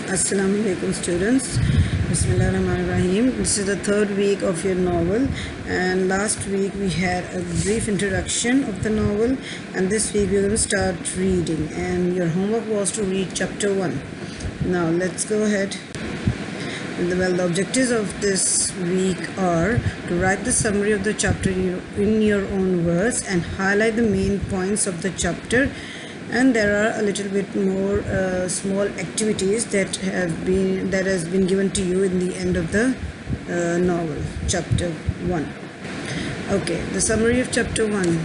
Assalamu alaikum students. Bismillahirrahmanirrahim. This is the third week of your novel, and last week we had a brief introduction of the novel, and this week we're going to start reading, and your homework was to read chapter 1. Now let's go ahead. Well, the objectives of this week are to write the summary of the chapter in your own words and highlight the main points of the chapter. And there are a little bit more small activities that has been given to you in the end of the novel, chapter 1. Okay, the summary of chapter 1.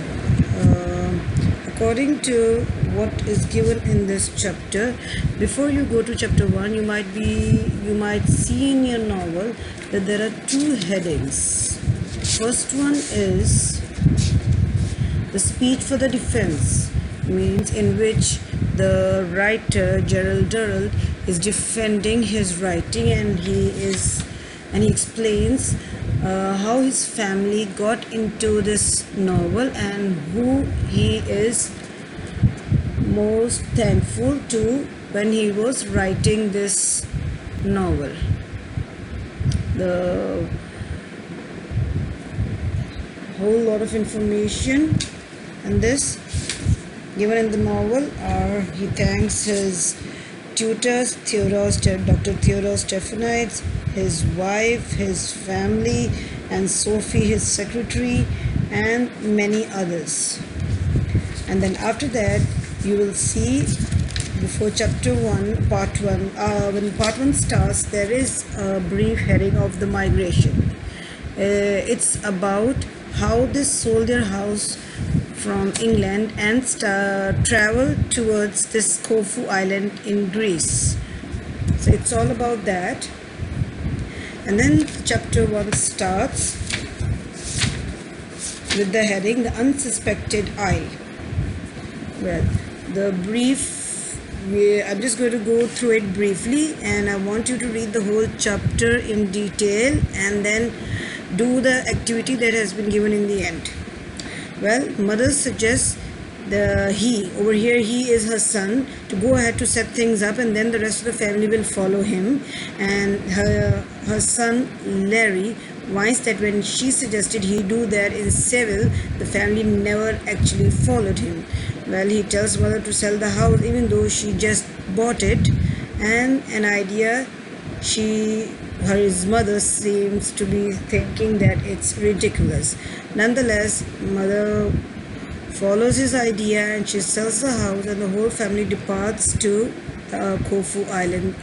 According to what is given in this chapter, before you go to chapter 1, you might see in your novel that there are two headings. First one is the speech for the defense, means in which the writer Gerald Durrell is defending his writing, and he explains how his family got into this novel and who he is most thankful to when he was writing this novel. The whole lot of information and this given in the novel are: he thanks his tutors, Dr. Theodore Stephanides, his wife, his family, and Sophie, his secretary, and many others. And then after that, you will see before chapter 1, part 1, when part 1 starts, there is a brief heading of the migration. It's about how they sold their house from England and travel towards this Corfu island in Greece. So it's all about that. And then chapter 1 starts with the heading, The Unsuspected Eye. Well, I'm just going to go through it briefly, and I want you to read the whole chapter in detail and then do the activity that has been given in the end. Well, mother suggests he is her son, to go ahead to set things up, and then the rest of the family will follow him. And her son Larry whines that when she suggested he do that in Seville, the family never actually followed him. Well, he tells mother to sell the house even though she just bought it, and an idea his mother seems to be thinking that it's ridiculous. Nonetheless, mother follows his idea and she sells the house, and the whole family departs to Corfu island.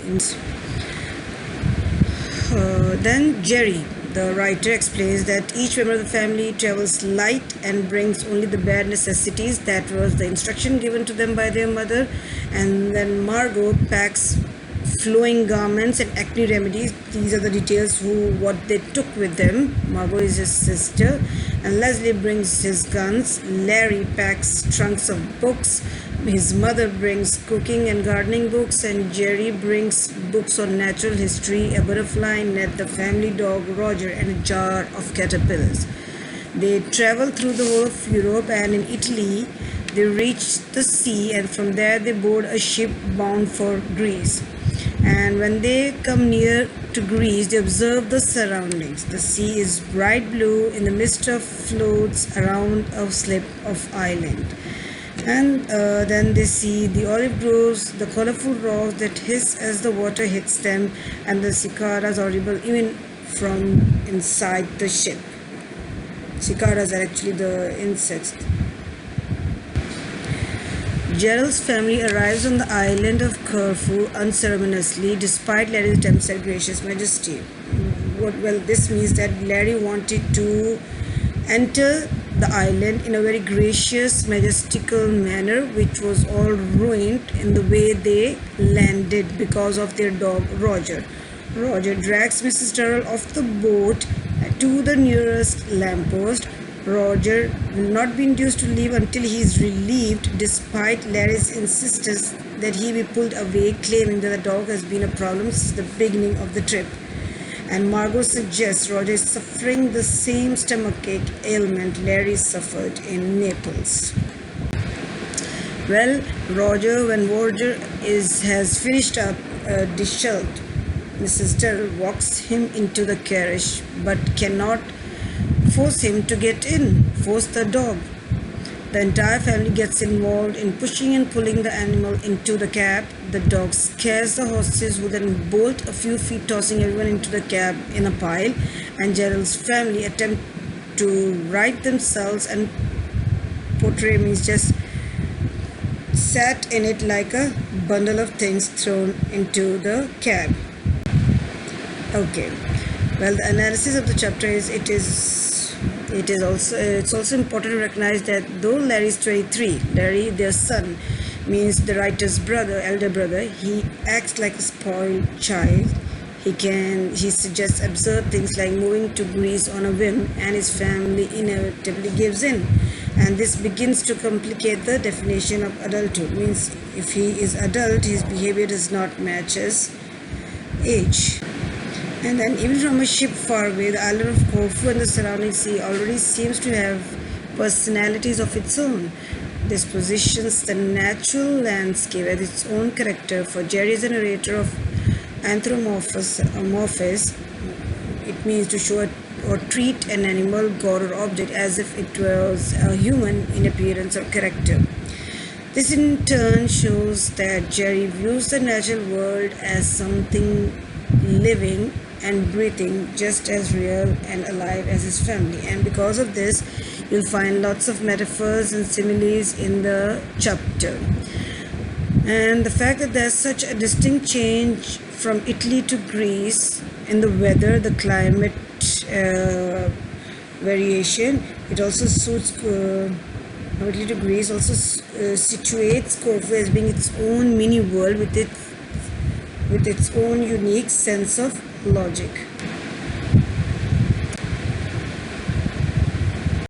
Then Jerry, the writer, explains that each member of the family travels light and brings only the bare necessities. That was the instruction given to them by their mother. And then Margot packs flowing garments and acne remedies. These are the details what they took with them. Margot is his sister, and Leslie brings his guns. Larry packs trunks of books. His mother brings cooking and gardening books, and Jerry brings books on natural history, a butterfly net, the family dog Roger, and a jar of caterpillars. They travel through the whole of Europe, and in Italy they reach the sea, and from there they board a ship bound for Greece. And when they come near to Greece, they observe the surroundings. The sea is bright blue. In the midst of floats around a slip of island. And then they see the olive groves, the colorful rocks that hiss as the water hits them, and the cicadas audible even from inside the ship. Cicadas are actually the insects. Gerald's family arrives on the island of Corfu unceremoniously, despite Larry's attempts at gracious majesty. Well, this means that Larry wanted to enter the island in a very gracious, majestical manner, which was all ruined in the way they landed because of their dog Roger. Roger drags Mrs. Durrell off the boat to the nearest lamppost. Roger will not be induced to leave until he is relieved, despite Larry's insistence that he be pulled away, claiming that the dog has been a problem since the beginning of the trip. And Margot suggests Roger is suffering the same stomachache ailment Larry suffered in Naples. Well, when Roger has finished up a disheveled Mrs. Darrell walks him into the carriage but cannot force him to get in, force the dog. The entire family gets involved in pushing and pulling the animal into the cab. The dog scares the horses, who then bolt a few feet, tossing everyone into the cab in a pile, and Gerald's family attempt to right themselves and portray me just sat in it like a bundle of things thrown into the cab. Okay, well, the analysis of the chapter is it's also important to recognize that though Larry is 23, Larry, their son, means the writer's elder brother, he acts like a spoiled child. He suggests absurd things like moving to Greece on a whim, and his family inevitably gives in. And this begins to complicate the definition of adulthood. Means if he is adult, his behavior does not match his age. And then even from a ship far away, the island of Corfu and the surrounding sea already seems to have personalities of its own. This positions the natural landscape as its own character. For Jerry is a narrator of anthropomorphism. It means to show or treat an animal, god or object as if it was a human in appearance or character. This in turn shows that Jerry views the natural world as something living and breathing, just as real and alive as his family. And because of this, you'll find lots of metaphors and similes in the chapter. And the fact that there's such a distinct change from Italy to Greece in the weather, the climate variation, it also suits Italy to Greece also situates Corfu as being its own mini world with its own unique sense of logic.